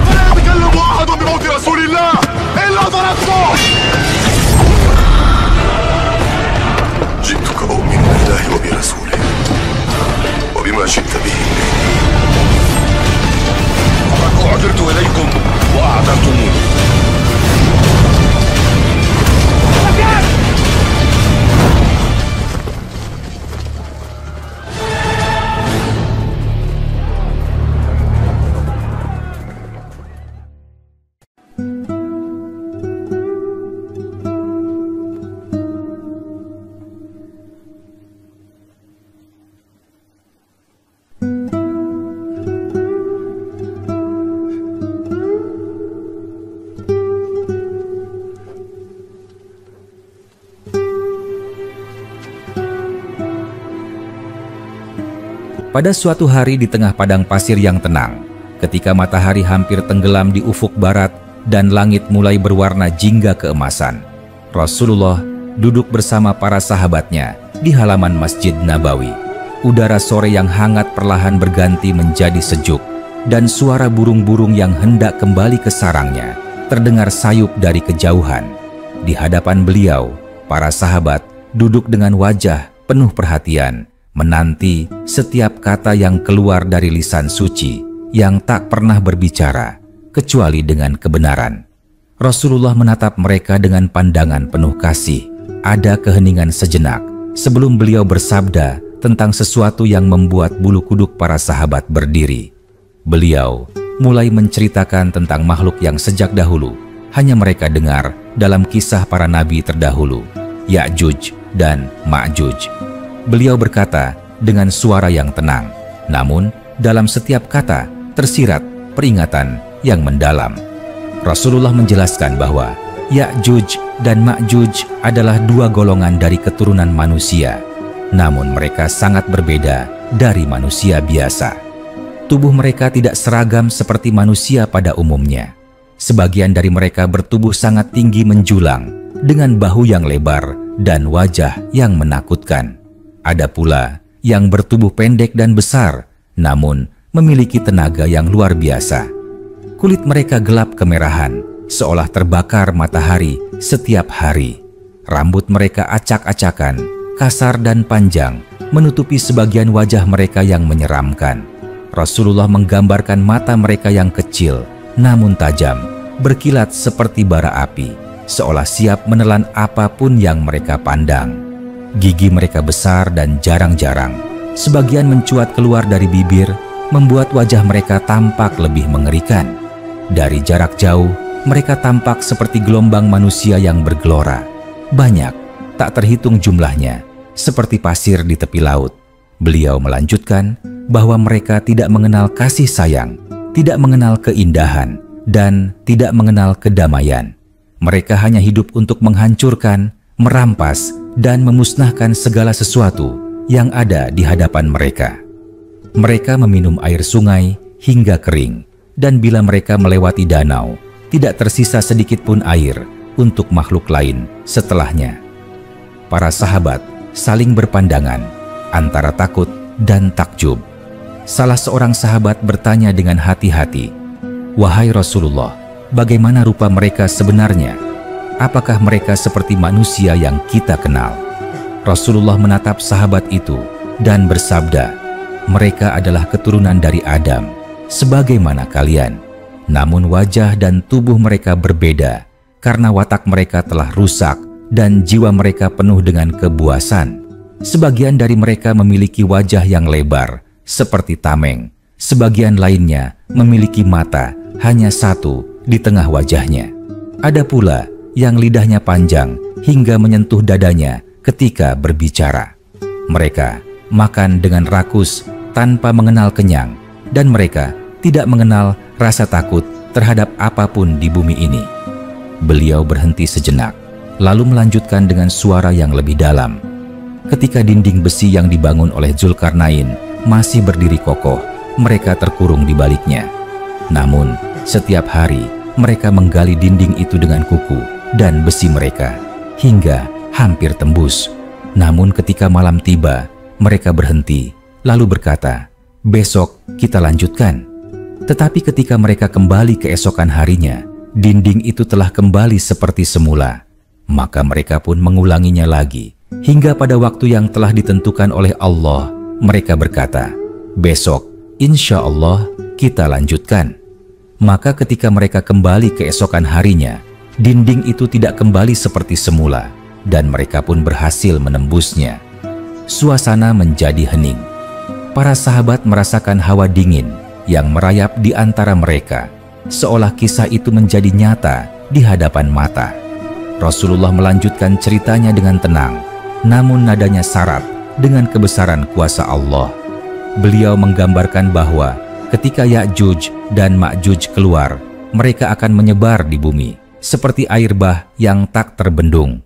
فلا يتكلم أحد بموت رسول الله إلا ضربته. جئتك أؤمن بالله وبرسوله وبما شئت به. فقد أعذرت إليكم وأعذرتموني. Pada suatu hari di tengah padang pasir yang tenang, ketika matahari hampir tenggelam di ufuk barat dan langit mulai berwarna jingga keemasan, Rasulullah duduk bersama para sahabatnya di halaman Masjid Nabawi. Udara sore yang hangat perlahan berganti menjadi sejuk, dan suara burung-burung yang hendak kembali ke sarangnya terdengar sayup dari kejauhan. Di hadapan beliau, para sahabat duduk dengan wajah penuh perhatian, menanti setiap kata yang keluar dari lisan suci yang tak pernah berbicara kecuali dengan kebenaran. Rasulullah menatap mereka dengan pandangan penuh kasih. Ada keheningan sejenak sebelum beliau bersabda tentang sesuatu yang membuat bulu kuduk para sahabat berdiri. Beliau mulai menceritakan tentang makhluk yang sejak dahulu hanya mereka dengar dalam kisah para nabi terdahulu, Ya'juj dan Ma'juj. Beliau berkata dengan suara yang tenang, namun dalam setiap kata tersirat peringatan yang mendalam. Rasulullah menjelaskan bahwa Ya'juj dan Ma'juj adalah dua golongan dari keturunan manusia, namun mereka sangat berbeda dari manusia biasa. Tubuh mereka tidak seragam seperti manusia pada umumnya. Sebagian dari mereka bertubuh sangat tinggi menjulang, dengan bahu yang lebar dan wajah yang menakutkan. Ada pula yang bertubuh pendek dan besar, namun memiliki tenaga yang luar biasa. Kulit mereka gelap kemerahan, seolah terbakar matahari setiap hari. Rambut mereka acak-acakan, kasar dan panjang, menutupi sebagian wajah mereka yang menyeramkan. Rasulullah menggambarkan mata mereka yang kecil, namun tajam, berkilat seperti bara api, seolah siap menelan apapun yang mereka pandang. Gigi mereka besar dan jarang-jarang, sebagian mencuat keluar dari bibir, membuat wajah mereka tampak lebih mengerikan. Dari jarak jauh, mereka tampak seperti gelombang manusia yang bergelora. Banyak, tak terhitung jumlahnya, seperti pasir di tepi laut. Beliau melanjutkan bahwa mereka tidak mengenal kasih sayang, tidak mengenal keindahan, dan tidak mengenal kedamaian. Mereka hanya hidup untuk menghancurkan, merampas, dan memusnahkan segala sesuatu yang ada di hadapan mereka. Mereka meminum air sungai hingga kering, dan bila mereka melewati danau, tidak tersisa sedikit pun air untuk makhluk lain setelahnya. Para sahabat saling berpandangan antara takut dan takjub. Salah seorang sahabat bertanya dengan hati-hati, "Wahai Rasulullah, bagaimana rupa mereka sebenarnya? Apakah mereka seperti manusia yang kita kenal?" Rasulullah menatap sahabat itu dan bersabda, "Mereka adalah keturunan dari Adam, sebagaimana kalian. Namun wajah dan tubuh mereka berbeda, karena watak mereka telah rusak dan jiwa mereka penuh dengan kebuasan. Sebagian dari mereka memiliki wajah yang lebar, seperti tameng. Sebagian lainnya memiliki mata, hanya satu di tengah wajahnya. Ada pula yang lidahnya panjang hingga menyentuh dadanya ketika berbicara. Mereka makan dengan rakus tanpa mengenal kenyang, dan mereka tidak mengenal rasa takut terhadap apapun di bumi ini." Beliau berhenti sejenak, lalu melanjutkan dengan suara yang lebih dalam. Ketika dinding besi yang dibangun oleh Zulkarnain masih berdiri kokoh, mereka terkurung di baliknya. Namun, setiap hari mereka menggali dinding itu dengan kuku dan besi mereka, hingga hampir tembus. Namun ketika malam tiba, mereka berhenti, lalu berkata, besok kita lanjutkan." Tetapi ketika mereka kembali keesokan harinya, dinding itu telah kembali seperti semula. Maka mereka pun mengulanginya lagi, hingga pada waktu yang telah ditentukan oleh Allah, mereka berkata, "Besok, insya Allah, kita lanjutkan." Maka ketika mereka kembali keesokan harinya, dinding itu tidak kembali seperti semula, dan mereka pun berhasil menembusnya. Suasana menjadi hening. Para sahabat merasakan hawa dingin yang merayap di antara mereka, seolah kisah itu menjadi nyata di hadapan mata. Rasulullah melanjutkan ceritanya dengan tenang, namun nadanya syarat dengan kebesaran kuasa Allah. Beliau menggambarkan bahwa ketika Ya'juj dan Ma'juj keluar, mereka akan menyebar di bumi seperti air bah yang tak terbendung.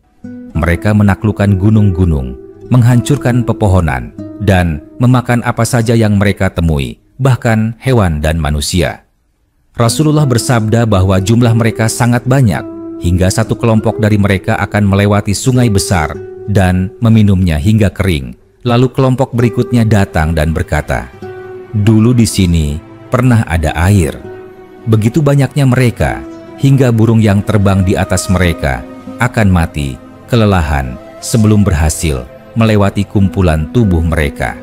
Mereka menaklukkan gunung-gunung, menghancurkan pepohonan, dan memakan apa saja yang mereka temui, bahkan hewan dan manusia. Rasulullah bersabda bahwa jumlah mereka sangat banyak, hingga satu kelompok dari mereka akan melewati sungai besar dan meminumnya hingga kering. Lalu kelompok berikutnya datang dan berkata, "Dulu di sini pernah ada air." Begitu banyaknya mereka, hingga burung yang terbang di atas mereka akan mati kelelahan sebelum berhasil melewati kumpulan tubuh mereka.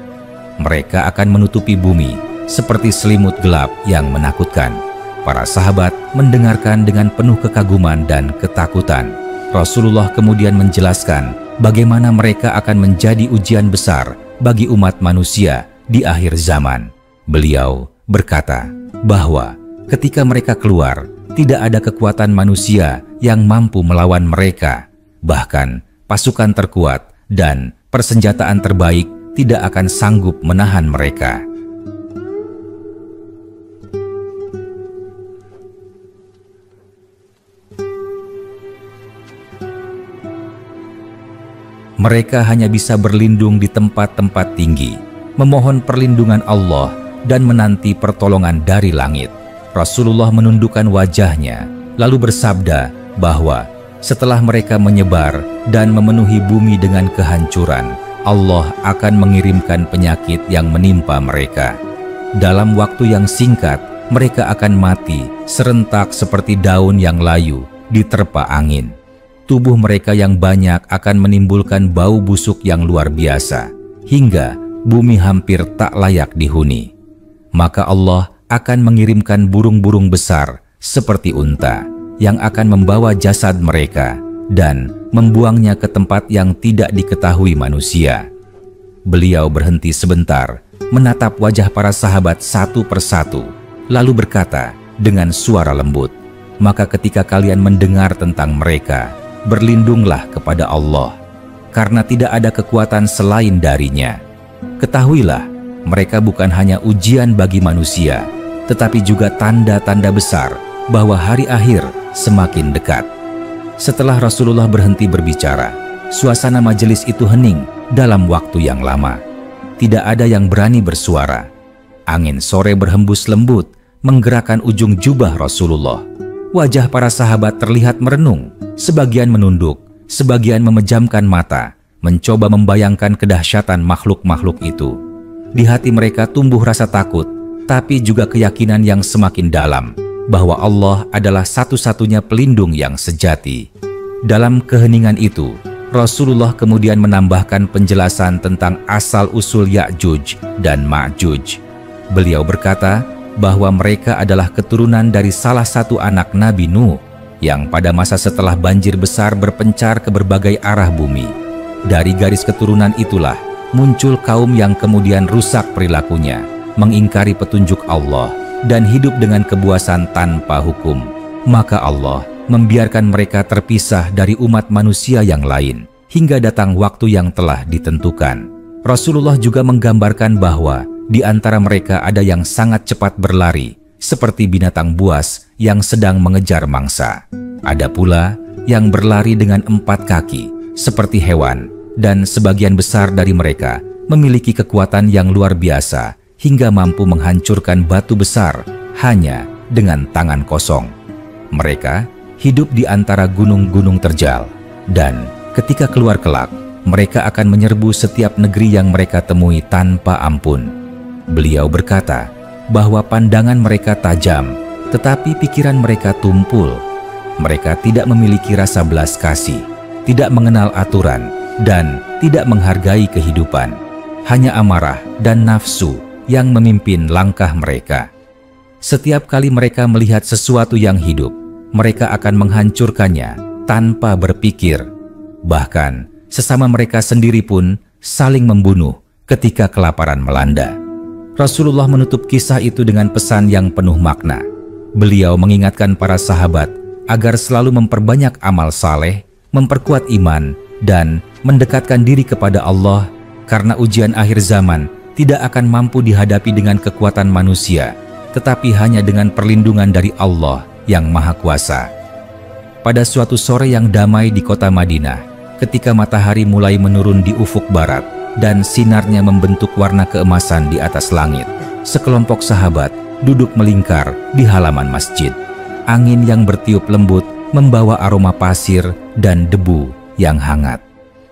Mereka akan menutupi bumi seperti selimut gelap yang menakutkan. Para sahabat mendengarkan dengan penuh kekaguman dan ketakutan. Rasulullah kemudian menjelaskan bagaimana mereka akan menjadi ujian besar bagi umat manusia di akhir zaman. Beliau berkata bahwa ketika mereka keluar, tidak ada kekuatan manusia yang mampu melawan mereka. Bahkan pasukan terkuat dan persenjataan terbaik tidak akan sanggup menahan mereka. Mereka hanya bisa berlindung di tempat-tempat tinggi, memohon perlindungan Allah dan menanti pertolongan dari langit. Rasulullah menundukkan wajahnya, lalu bersabda bahwa setelah mereka menyebar dan memenuhi bumi dengan kehancuran, Allah akan mengirimkan penyakit yang menimpa mereka. Dalam waktu yang singkat, mereka akan mati serentak seperti daun yang layu diterpa angin. Tubuh mereka yang banyak akan menimbulkan bau busuk yang luar biasa, hingga bumi hampir tak layak dihuni. Maka Allah akan mengirimkan burung-burung besar seperti unta yang akan membawa jasad mereka dan membuangnya ke tempat yang tidak diketahui manusia. Beliau berhenti sebentar, menatap wajah para sahabat satu persatu, lalu berkata dengan suara lembut, "Maka ketika kalian mendengar tentang mereka, berlindunglah kepada Allah, karena tidak ada kekuatan selain darinya. Ketahuilah, mereka bukan hanya ujian bagi manusia, tetapi juga tanda-tanda besar bahwa hari akhir semakin dekat." Setelah Rasulullah berhenti berbicara, suasana majelis itu hening dalam waktu yang lama. Tidak ada yang berani bersuara. Angin sore berhembus lembut, menggerakkan ujung jubah Rasulullah. Wajah para sahabat terlihat merenung, sebagian menunduk, sebagian memejamkan mata, mencoba membayangkan kedahsyatan makhluk-makhluk itu. Di hati mereka tumbuh rasa takut, tapi juga keyakinan yang semakin dalam bahwa Allah adalah satu-satunya pelindung yang sejati. Dalam keheningan itu, Rasulullah kemudian menambahkan penjelasan tentang asal-usul Ya'juj dan Ma'juj. Beliau berkata bahwa mereka adalah keturunan dari salah satu anak Nabi Nuh yang pada masa setelah banjir besar berpencar ke berbagai arah bumi. Dari garis keturunan itulah muncul kaum yang kemudian rusak perilakunya, mengingkari petunjuk Allah, dan hidup dengan kebuasan tanpa hukum. Maka Allah membiarkan mereka terpisah dari umat manusia yang lain hingga datang waktu yang telah ditentukan. Rasulullah juga menggambarkan bahwa di antara mereka ada yang sangat cepat berlari, seperti binatang buas yang sedang mengejar mangsa. Ada pula yang berlari dengan 4 kaki, seperti hewan, dan sebagian besar dari mereka memiliki kekuatan yang luar biasa hingga mampu menghancurkan batu besar hanya dengan tangan kosong. Mereka hidup di antara gunung-gunung terjal, dan ketika keluar kelak, mereka akan menyerbu setiap negeri yang mereka temui tanpa ampun. Beliau berkata bahwa pandangan mereka tajam, tetapi pikiran mereka tumpul. Mereka tidak memiliki rasa belas kasih, tidak mengenal aturan, dan tidak menghargai kehidupan. Hanya amarah dan nafsu yang memimpin langkah mereka. Setiap kali mereka melihat sesuatu yang hidup, mereka akan menghancurkannya tanpa berpikir. Bahkan sesama mereka sendiri pun saling membunuh ketika kelaparan melanda. Rasulullah menutup kisah itu dengan pesan yang penuh makna. Beliau mengingatkan para sahabat agar selalu memperbanyak amal saleh, memperkuat iman, dan mendekatkan diri kepada Allah, karena ujian akhir zaman tidak akan mampu dihadapi dengan kekuatan manusia, tetapi hanya dengan perlindungan dari Allah yang Maha Kuasa. Pada suatu sore yang damai di kota Madinah, ketika matahari mulai menurun di ufuk barat dan sinarnya membentuk warna keemasan di atas langit, sekelompok sahabat duduk melingkar di halaman masjid. Angin yang bertiup lembut membawa aroma pasir dan debu yang hangat.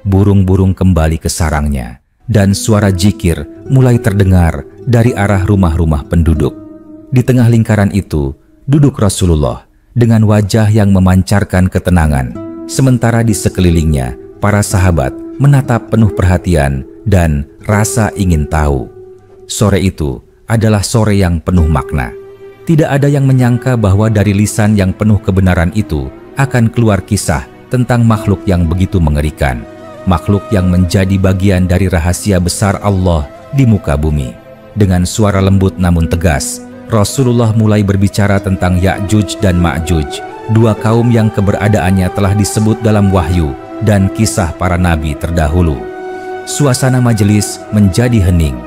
Burung-burung kembali ke sarangnya, dan suara zikir mulai terdengar dari arah rumah-rumah penduduk. Di tengah lingkaran itu, duduk Rasulullah dengan wajah yang memancarkan ketenangan, sementara di sekelilingnya para sahabat menatap penuh perhatian dan rasa ingin tahu. Sore itu adalah sore yang penuh makna. Tidak ada yang menyangka bahwa dari lisan yang penuh kebenaran itu akan keluar kisah tentang makhluk yang begitu mengerikan, makhluk yang menjadi bagian dari rahasia besar Allah di muka bumi. Dengan suara lembut namun tegas, Rasulullah mulai berbicara tentang Ya'juj dan Ma'juj, dua kaum yang keberadaannya telah disebut dalam wahyu dan kisah para nabi terdahulu. Suasana majelis menjadi hening.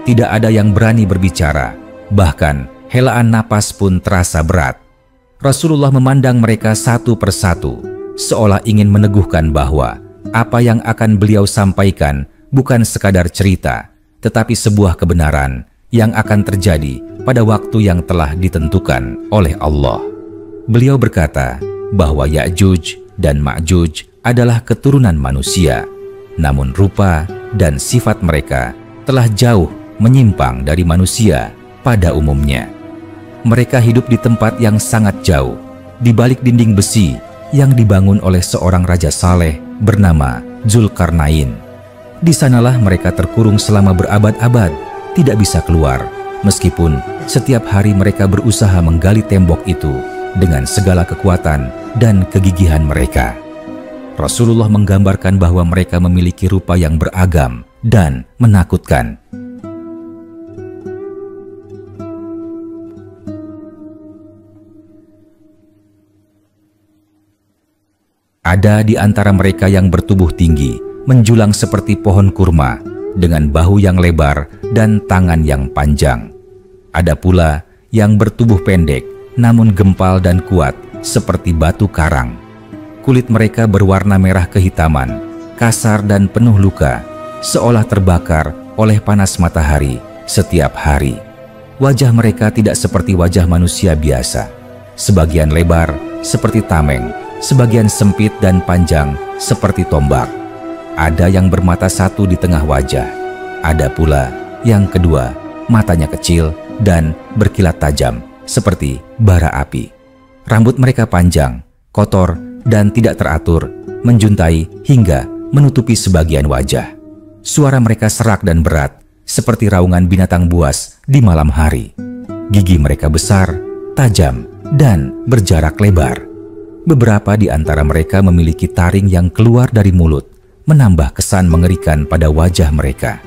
Tidak ada yang berani berbicara, bahkan helaan napas pun terasa berat. Rasulullah memandang mereka satu persatu, seolah ingin meneguhkan bahwa apa yang akan beliau sampaikan bukan sekadar cerita, tetapi sebuah kebenaran yang akan terjadi pada waktu yang telah ditentukan oleh Allah. Beliau berkata bahwa Ya'juj dan Ma'juj adalah keturunan manusia, namun rupa dan sifat mereka telah jauh menyimpang dari manusia pada umumnya. Mereka hidup di tempat yang sangat jauh, di balik dinding besi yang dibangun oleh seorang raja saleh bernama Zulkarnain. Di sanalah mereka terkurung selama berabad-abad, tidak bisa keluar, meskipun setiap hari mereka berusaha menggali tembok itu dengan segala kekuatan dan kegigihan mereka. Rasulullah menggambarkan bahwa mereka memiliki rupa yang beragam dan menakutkan. Ada di antara mereka yang bertubuh tinggi, menjulang seperti pohon kurma, dengan bahu yang lebar dan tangan yang panjang. Ada pula yang bertubuh pendek, namun gempal dan kuat, seperti batu karang. Kulit mereka berwarna merah kehitaman, kasar dan penuh luka, seolah terbakar oleh panas matahari setiap hari. Wajah mereka tidak seperti wajah manusia biasa. Sebagian lebar seperti tameng, sebagian sempit dan panjang seperti tombak. Ada yang bermata satu di tengah wajah. Ada pula yang kedua, matanya kecil dan berkilat tajam seperti bara api. Rambut mereka panjang, kotor, dan tidak teratur, menjuntai hingga menutupi sebagian wajah. Suara mereka serak dan berat, seperti raungan binatang buas di malam hari. Gigi mereka besar, tajam, dan berjarak lebar. Beberapa di antara mereka memiliki taring yang keluar dari mulut, menambah kesan mengerikan pada wajah mereka.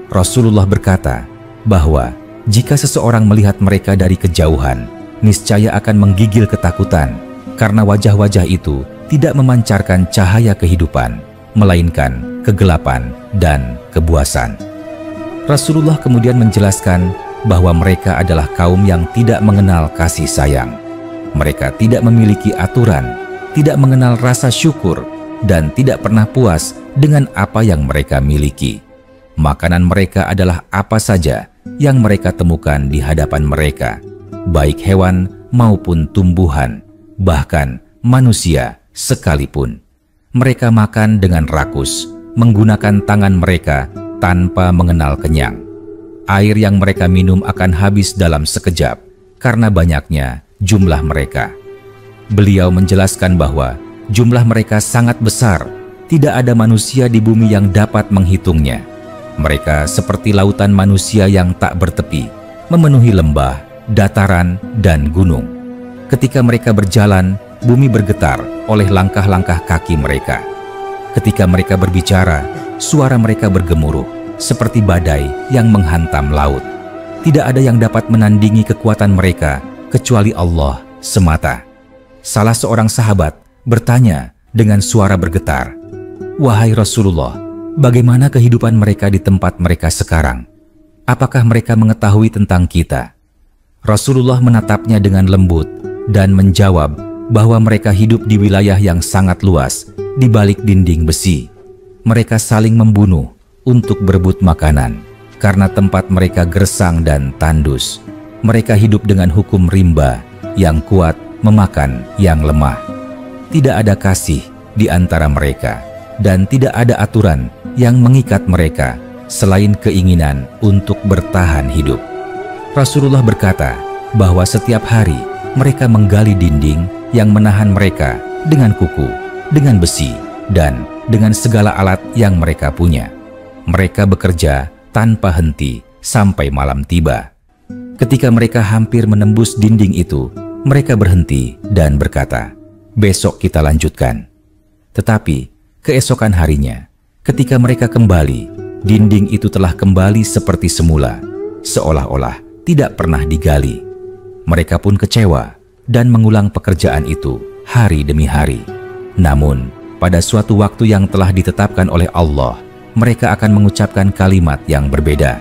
Rasulullah berkata bahwa jika seseorang melihat mereka dari kejauhan, niscaya akan menggigil ketakutan, karena wajah-wajah itu tidak memancarkan cahaya kehidupan, melainkan kegelapan dan kebuasan. Rasulullah kemudian menjelaskan bahwa mereka adalah kaum yang tidak mengenal kasih sayang. Mereka tidak memiliki aturan, tidak mengenal rasa syukur, dan tidak pernah puas dengan apa yang mereka miliki. Makanan mereka adalah apa saja yang mereka temukan di hadapan mereka, baik hewan maupun tumbuhan, bahkan manusia sekalipun. Mereka makan dengan rakus, menggunakan tangan mereka tanpa mengenal kenyang. Air yang mereka minum akan habis dalam sekejap karena banyaknya jumlah mereka. Beliau menjelaskan bahwa jumlah mereka sangat besar, tidak ada manusia di bumi yang dapat menghitungnya. Mereka seperti lautan manusia yang tak bertepi, memenuhi lembah, dataran, dan gunung. Ketika mereka berjalan, bumi bergetar oleh langkah-langkah kaki mereka. Ketika mereka berbicara, suara mereka bergemuruh seperti badai yang menghantam laut. Tidak ada yang dapat menandingi kekuatan mereka kecuali Allah semata. Salah seorang sahabat bertanya dengan suara bergetar, "Wahai Rasulullah, bagaimana kehidupan mereka di tempat mereka sekarang? Apakah mereka mengetahui tentang kita?" Rasulullah menatapnya dengan lembut dan menjawab bahwa mereka hidup di wilayah yang sangat luas di balik dinding besi. Mereka saling membunuh untuk berebut makanan karena tempat mereka gersang dan tandus. Mereka hidup dengan hukum rimba yang kuat memakan yang lemah. Tidak ada kasih di antara mereka dan tidak ada aturan yang mengikat mereka selain keinginan untuk bertahan hidup. Rasulullah berkata bahwa setiap hari mereka menggali dinding yang menahan mereka dengan kuku, dengan besi, dan dengan segala alat yang mereka punya. Mereka bekerja tanpa henti sampai malam tiba. Ketika mereka hampir menembus dinding itu, mereka berhenti dan berkata, "Besok kita lanjutkan." Tetapi keesokan harinya, ketika mereka kembali, dinding itu telah kembali seperti semula, seolah-olah tidak pernah digali. Mereka pun kecewa dan mengulang pekerjaan itu hari demi hari. Namun, pada suatu waktu yang telah ditetapkan oleh Allah, mereka akan mengucapkan kalimat yang berbeda.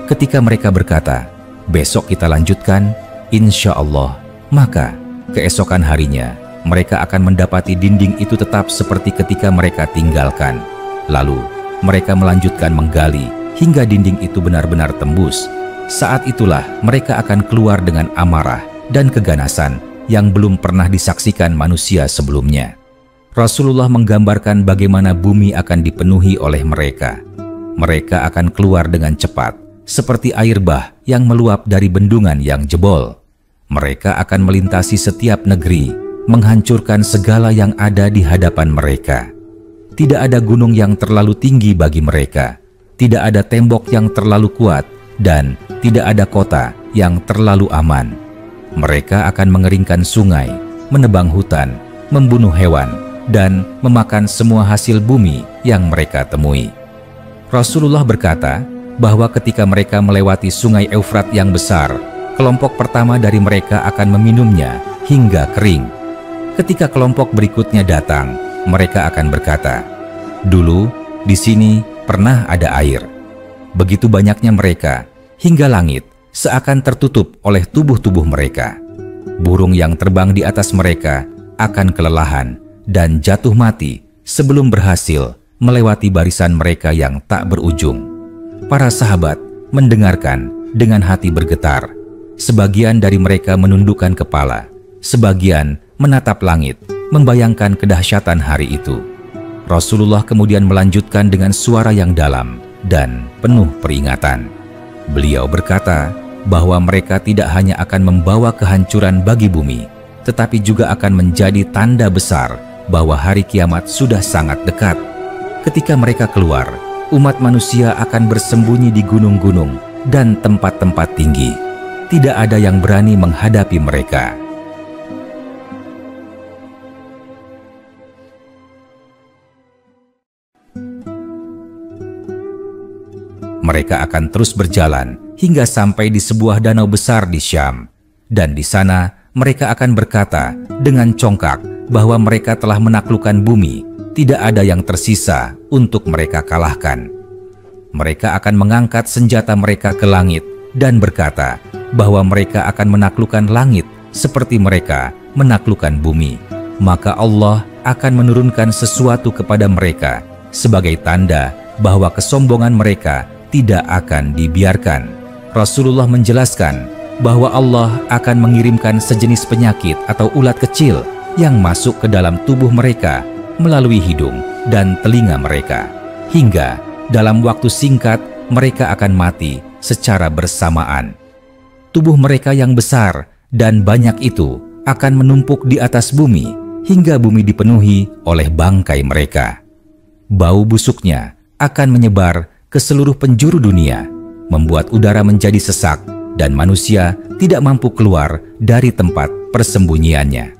Ketika mereka berkata, "Besok kita lanjutkan, insya Allah," maka keesokan harinya mereka akan mendapati dinding itu tetap seperti ketika mereka tinggalkan. Lalu mereka melanjutkan menggali hingga dinding itu benar-benar tembus. Saat itulah mereka akan keluar dengan amarah dan keganasan yang belum pernah disaksikan manusia sebelumnya. Rasulullah menggambarkan bagaimana bumi akan dipenuhi oleh mereka. Mereka akan keluar dengan cepat, seperti air bah yang meluap dari bendungan yang jebol. Mereka akan melintasi setiap negeri, menghancurkan segala yang ada di hadapan mereka. Tidak ada gunung yang terlalu tinggi bagi mereka, tidak ada tembok yang terlalu kuat, dan tidak ada kota yang terlalu aman. Mereka akan mengeringkan sungai, menebang hutan, membunuh hewan, dan memakan semua hasil bumi yang mereka temui. Rasulullah berkata bahwa ketika mereka melewati sungai Eufrat yang besar, kelompok pertama dari mereka akan meminumnya hingga kering. Ketika kelompok berikutnya datang, mereka akan berkata, "Dulu di sini pernah ada air." Begitu banyaknya mereka, hingga langit seakan tertutup oleh tubuh-tubuh mereka. Burung yang terbang di atas mereka akan kelelahan dan jatuh mati sebelum berhasil melewati barisan mereka yang tak berujung. Para sahabat mendengarkan dengan hati bergetar. Sebagian dari mereka menundukkan kepala, sebagian menatap langit, membayangkan kedahsyatan hari itu. Rasulullah kemudian melanjutkan dengan suara yang dalam dan penuh peringatan. Beliau berkata bahwa mereka tidak hanya akan membawa kehancuran bagi bumi, tetapi juga akan menjadi tanda besar bahwa hari kiamat sudah sangat dekat. Ketika mereka keluar, umat manusia akan bersembunyi di gunung-gunung dan tempat-tempat tinggi. Tidak ada yang berani menghadapi mereka. Mereka akan terus berjalan hingga sampai di sebuah danau besar di Syam. Dan di sana mereka akan berkata dengan congkak bahwa mereka telah menaklukkan bumi, tidak ada yang tersisa untuk mereka kalahkan. Mereka akan mengangkat senjata mereka ke langit dan berkata bahwa mereka akan menaklukkan langit seperti mereka menaklukkan bumi. Maka Allah akan menurunkan sesuatu kepada mereka sebagai tanda bahwa kesombongan mereka tidak akan dibiarkan. Rasulullah menjelaskan bahwa Allah akan mengirimkan sejenis penyakit atau ulat kecil yang masuk ke dalam tubuh mereka melalui hidung dan telinga mereka, hingga dalam waktu singkat mereka akan mati secara bersamaan. Tubuh mereka yang besar dan banyak itu akan menumpuk di atas bumi hingga bumi dipenuhi oleh bangkai mereka. Bau busuknya akan menyebar ke seluruh penjuru dunia, membuat udara menjadi sesak dan manusia tidak mampu keluar dari tempat persembunyiannya.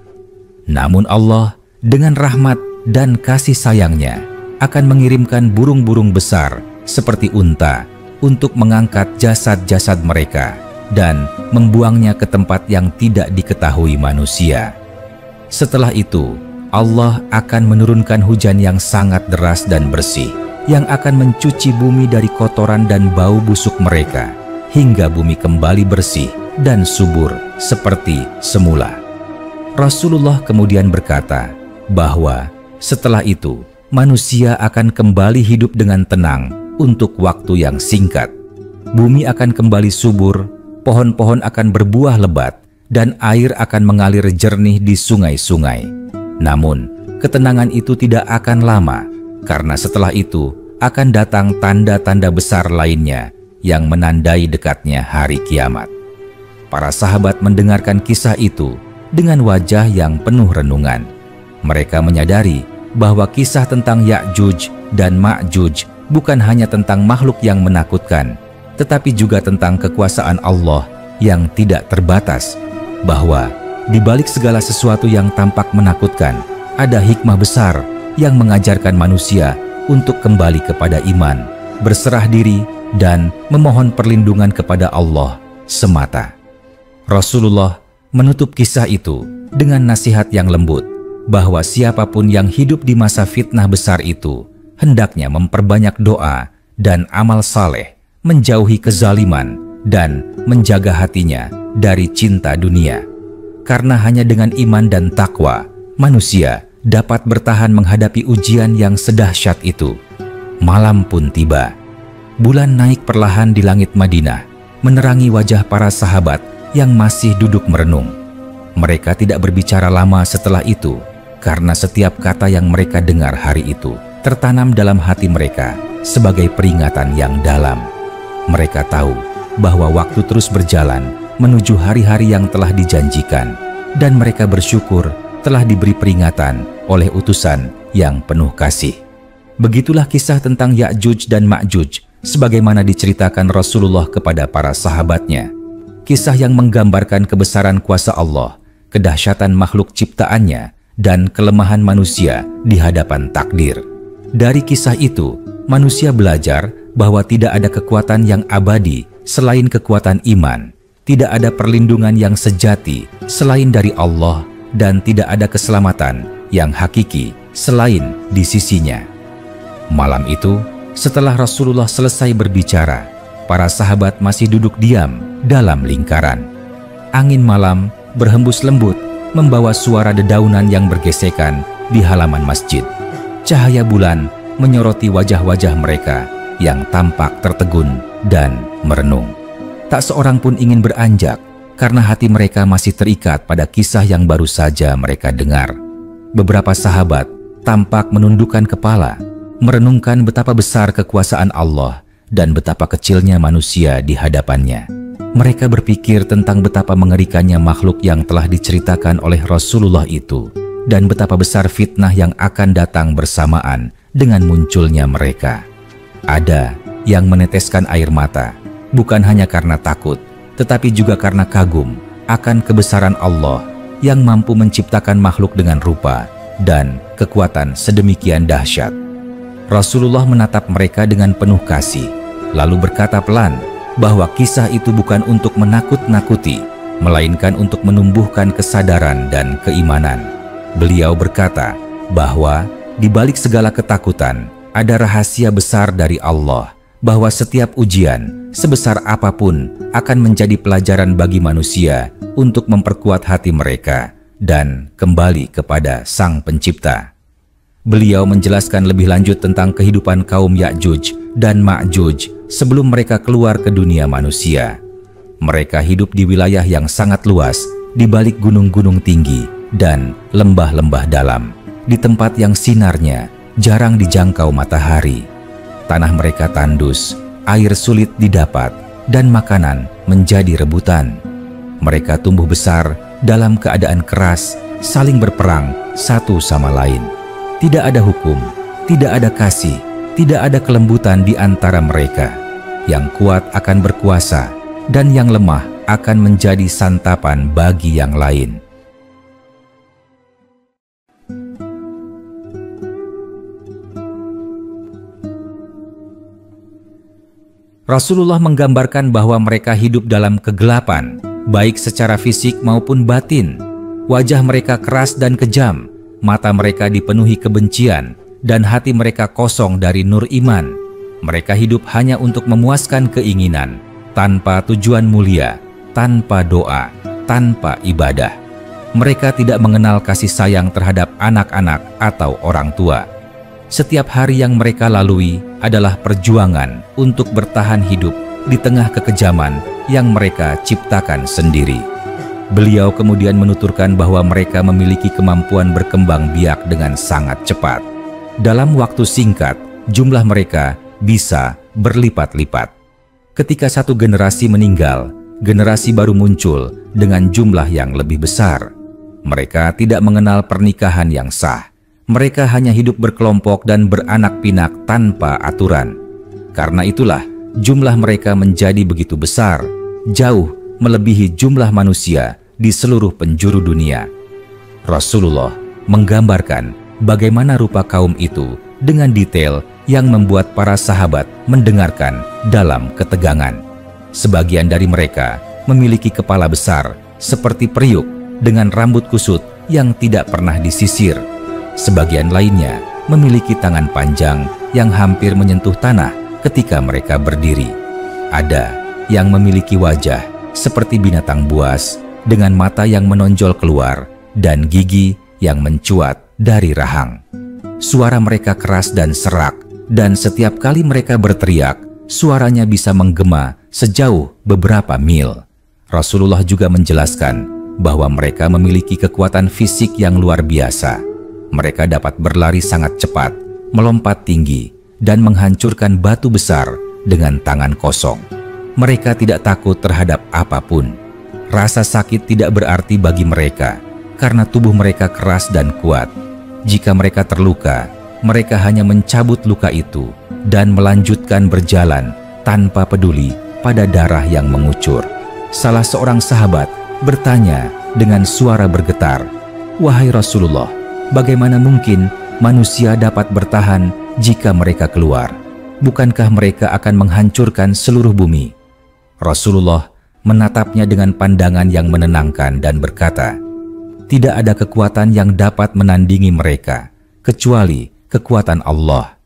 Namun Allah dengan rahmat dan kasih sayangnya akan mengirimkan burung-burung besar seperti unta untuk mengangkat jasad-jasad mereka dan membuangnya ke tempat yang tidak diketahui manusia. Setelah itu, Allah akan menurunkan hujan yang sangat deras dan bersih, yang akan mencuci bumi dari kotoran dan bau busuk mereka, hingga bumi kembali bersih dan subur seperti semula. Rasulullah kemudian berkata bahwa setelah itu, manusia akan kembali hidup dengan tenang untuk waktu yang singkat. Bumi akan kembali subur, pohon-pohon akan berbuah lebat, dan air akan mengalir jernih di sungai-sungai. Namun, ketenangan itu tidak akan lama, karena setelah itu akan datang tanda-tanda besar lainnya yang menandai dekatnya hari kiamat. Para sahabat mendengarkan kisah itu dengan wajah yang penuh renungan. Mereka menyadari bahwa kisah tentang Ya'juj dan Ma'juj bukan hanya tentang makhluk yang menakutkan, tetapi juga tentang kekuasaan Allah yang tidak terbatas, bahwa di balik segala sesuatu yang tampak menakutkan, ada hikmah besar yang mengajarkan manusia untuk kembali kepada iman, berserah diri, dan memohon perlindungan kepada Allah semata. Rasulullah menutup kisah itu dengan nasihat yang lembut, bahwa siapapun yang hidup di masa fitnah besar itu, hendaknya memperbanyak doa dan amal saleh, menjauhi kezaliman, dan menjaga hatinya dari cinta dunia. Karena hanya dengan iman dan takwa, manusia dapat bertahan menghadapi ujian yang sedahsyat itu. Malam pun tiba. Bulan naik perlahan di langit Madinah, menerangi wajah para sahabat yang masih duduk merenung. Mereka tidak berbicara lama setelah itu, karena setiap kata yang mereka dengar hari itu tertanam dalam hati mereka sebagai peringatan yang dalam. Mereka tahu bahwa waktu terus berjalan menuju hari-hari yang telah dijanjikan, dan mereka bersyukur telah diberi peringatan oleh utusan yang penuh kasih. Begitulah kisah tentang Ya'juj dan Ma'juj sebagaimana diceritakan Rasulullah kepada para sahabatnya. Kisah yang menggambarkan kebesaran kuasa Allah, kedahsyatan makhluk ciptaannya, dan kelemahan manusia di hadapan takdir. Dari kisah itu, manusia belajar bahwa tidak ada kekuatan yang abadi selain kekuatan iman, tidak ada perlindungan yang sejati selain dari Allah, dan tidak ada keselamatan yang hakiki selain di sisinya. Malam itu, setelah Rasulullah selesai berbicara, para sahabat masih duduk diam dalam lingkaran. Angin malam berhembus lembut, membawa suara dedaunan yang bergesekan di halaman masjid. Cahaya bulan menyoroti wajah-wajah mereka yang tampak tertegun dan merenung. Tak seorang pun ingin beranjak, karena hati mereka masih terikat pada kisah yang baru saja mereka dengar. Beberapa sahabat tampak menundukkan kepala, merenungkan betapa besar kekuasaan Allah dan betapa kecilnya manusia di hadapannya. Mereka berpikir tentang betapa mengerikannya makhluk yang telah diceritakan oleh Rasulullah itu, dan betapa besar fitnah yang akan datang bersamaan dengan munculnya mereka. Ada yang meneteskan air mata, bukan hanya karena takut, tetapi juga karena kagum akan kebesaran Allah yang mampu menciptakan makhluk dengan rupa dan kekuatan sedemikian dahsyat. Rasulullah menatap mereka dengan penuh kasih, lalu berkata pelan bahwa kisah itu bukan untuk menakut-nakuti, melainkan untuk menumbuhkan kesadaran dan keimanan. Beliau berkata bahwa di balik segala ketakutan ada rahasia besar dari Allah, bahwa setiap ujian sebesar apapun akan menjadi pelajaran bagi manusia untuk memperkuat hati mereka dan kembali kepada Sang Pencipta. Beliau menjelaskan lebih lanjut tentang kehidupan kaum Ya'juj dan Ma'juj sebelum mereka keluar ke dunia manusia. Mereka hidup di wilayah yang sangat luas, di balik gunung-gunung tinggi dan lembah-lembah dalam, di tempat yang sinarnya jarang dijangkau matahari. Tanah mereka tandus, air sulit didapat, dan makanan menjadi rebutan. Mereka tumbuh besar dalam keadaan keras, saling berperang satu sama lain. Tidak ada hukum, tidak ada kasih, tidak ada kelembutan di antara mereka. Yang kuat akan berkuasa, dan yang lemah akan menjadi santapan bagi yang lain. Rasulullah menggambarkan bahwa mereka hidup dalam kegelapan, baik secara fisik maupun batin. Wajah mereka keras dan kejam, mata mereka dipenuhi kebencian, dan hati mereka kosong dari nur iman. Mereka hidup hanya untuk memuaskan keinginan, tanpa tujuan mulia, tanpa doa, tanpa ibadah. Mereka tidak mengenal kasih sayang terhadap anak-anak atau orang tua. Setiap hari yang mereka lalui adalah perjuangan untuk bertahan hidup di tengah kekejaman yang mereka ciptakan sendiri. Beliau kemudian menuturkan bahwa mereka memiliki kemampuan berkembang biak dengan sangat cepat. Dalam waktu singkat, jumlah mereka bisa berlipat-lipat. Ketika satu generasi meninggal, generasi baru muncul dengan jumlah yang lebih besar. Mereka tidak mengenal pernikahan yang sah. Mereka hanya hidup berkelompok dan beranak pinak tanpa aturan. Karena itulah jumlah mereka menjadi begitu besar, jauh melebihi jumlah manusia di seluruh penjuru dunia. Rasulullah menggambarkan bagaimana rupa kaum itu dengan detail yang membuat para sahabat mendengarkan dalam ketegangan. Sebagian dari mereka memiliki kepala besar seperti periuk dengan rambut kusut yang tidak pernah disisir. Sebagian lainnya memiliki tangan panjang yang hampir menyentuh tanah ketika mereka berdiri. Ada yang memiliki wajah seperti binatang buas dengan mata yang menonjol keluar dan gigi yang mencuat dari rahang. Suara mereka keras dan serak, dan setiap kali mereka berteriak, suaranya bisa menggema sejauh beberapa mil. Rasulullah juga menjelaskan bahwa mereka memiliki kekuatan fisik yang luar biasa. Mereka dapat berlari sangat cepat, melompat tinggi, dan menghancurkan batu besar dengan tangan kosong. Mereka tidak takut terhadap apapun. Rasa sakit tidak berarti bagi mereka, karena tubuh mereka keras dan kuat. Jika mereka terluka, mereka hanya mencabut luka itu dan melanjutkan berjalan tanpa peduli pada darah yang mengucur. Salah seorang sahabat bertanya dengan suara bergetar, "Wahai Rasulullah, bagaimana mungkin manusia dapat bertahan jika mereka keluar? Bukankah mereka akan menghancurkan seluruh bumi?" Rasulullah menatapnya dengan pandangan yang menenangkan dan berkata, "Tidak ada kekuatan yang dapat menandingi mereka, kecuali kekuatan Allah.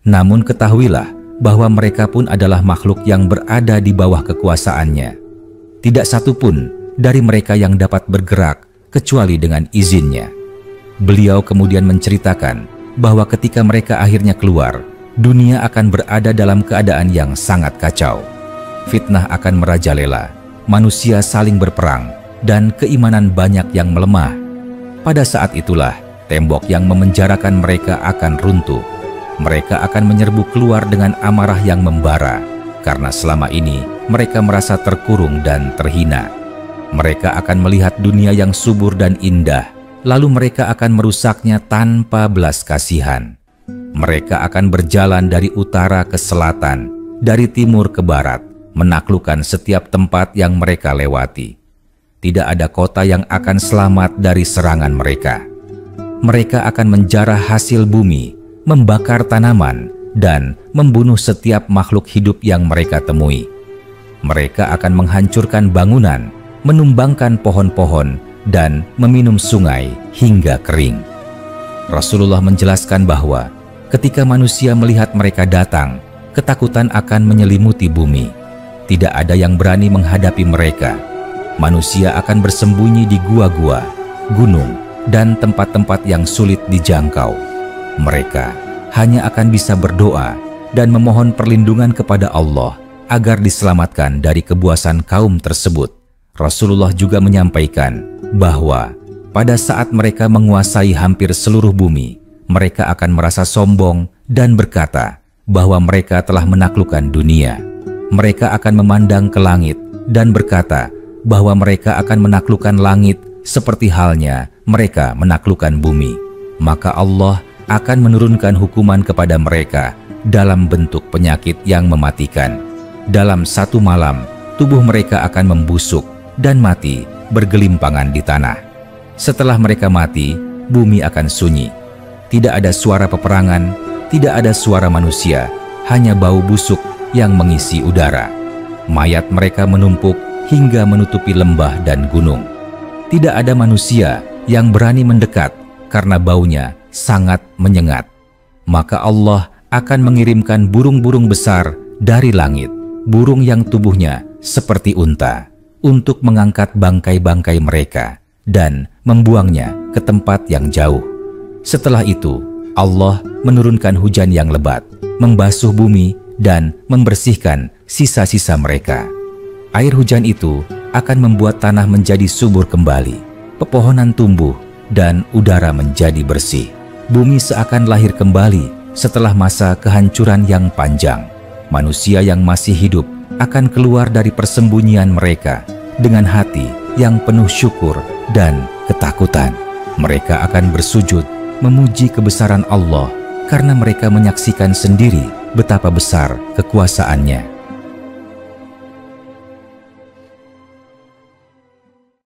Namun ketahuilah bahwa mereka pun adalah makhluk yang berada di bawah kekuasaannya. Tidak satu pun dari mereka yang dapat bergerak kecuali dengan izinnya." Beliau kemudian menceritakan bahwa ketika mereka akhirnya keluar, dunia akan berada dalam keadaan yang sangat kacau. Fitnah akan merajalela, manusia saling berperang, dan keimanan banyak yang melemah. Pada saat itulah, tembok yang memenjarakan mereka akan runtuh. Mereka akan menyerbu keluar dengan amarah yang membara, karena selama ini mereka merasa terkurung dan terhina. Mereka akan melihat dunia yang subur dan indah, lalu mereka akan merusaknya tanpa belas kasihan. Mereka akan berjalan dari utara ke selatan, dari timur ke barat, menaklukkan setiap tempat yang mereka lewati. Tidak ada kota yang akan selamat dari serangan mereka. Mereka akan menjarah hasil bumi, membakar tanaman, dan membunuh setiap makhluk hidup yang mereka temui. Mereka akan menghancurkan bangunan, menumbangkan pohon-pohon, dan meminum sungai hingga kering. Rasulullah menjelaskan bahwa ketika manusia melihat mereka datang, ketakutan akan menyelimuti bumi. Tidak ada yang berani menghadapi mereka. Manusia akan bersembunyi di gua-gua, gunung, dan tempat-tempat yang sulit dijangkau. Mereka hanya akan bisa berdoa dan memohon perlindungan kepada Allah agar diselamatkan dari kebuasan kaum tersebut. Rasulullah juga menyampaikan bahwa pada saat mereka menguasai hampir seluruh bumi, mereka akan merasa sombong dan berkata bahwa mereka telah menaklukkan dunia. Mereka akan memandang ke langit dan berkata bahwa mereka akan menaklukkan langit seperti halnya mereka menaklukkan bumi. Maka Allah akan menurunkan hukuman kepada mereka dalam bentuk penyakit yang mematikan. Dalam satu malam, tubuh mereka akan membusuk dan mati bergelimpangan di tanah. Setelah mereka mati, bumi akan sunyi. Tidak ada suara peperangan, tidak ada suara manusia, hanya bau busuk yang mengisi udara. Mayat mereka menumpuk hingga menutupi lembah dan gunung. Tidak ada manusia yang berani mendekat karena baunya sangat menyengat. Maka Allah akan mengirimkan burung-burung besar dari langit, burung yang tubuhnya seperti unta, untuk mengangkat bangkai-bangkai mereka dan membuangnya ke tempat yang jauh. Setelah itu, Allah menurunkan hujan yang lebat, membasuh bumi dan membersihkan sisa-sisa mereka. Air hujan itu akan membuat tanah menjadi subur kembali, pepohonan tumbuh, dan udara menjadi bersih. Bumi seakan lahir kembali setelah masa kehancuran yang panjang. Manusia yang masih hidup akan keluar dari persembunyian mereka dengan hati yang penuh syukur dan ketakutan. Mereka akan bersujud memuji kebesaran Allah karena mereka menyaksikan sendiri betapa besar kekuasaan-Nya.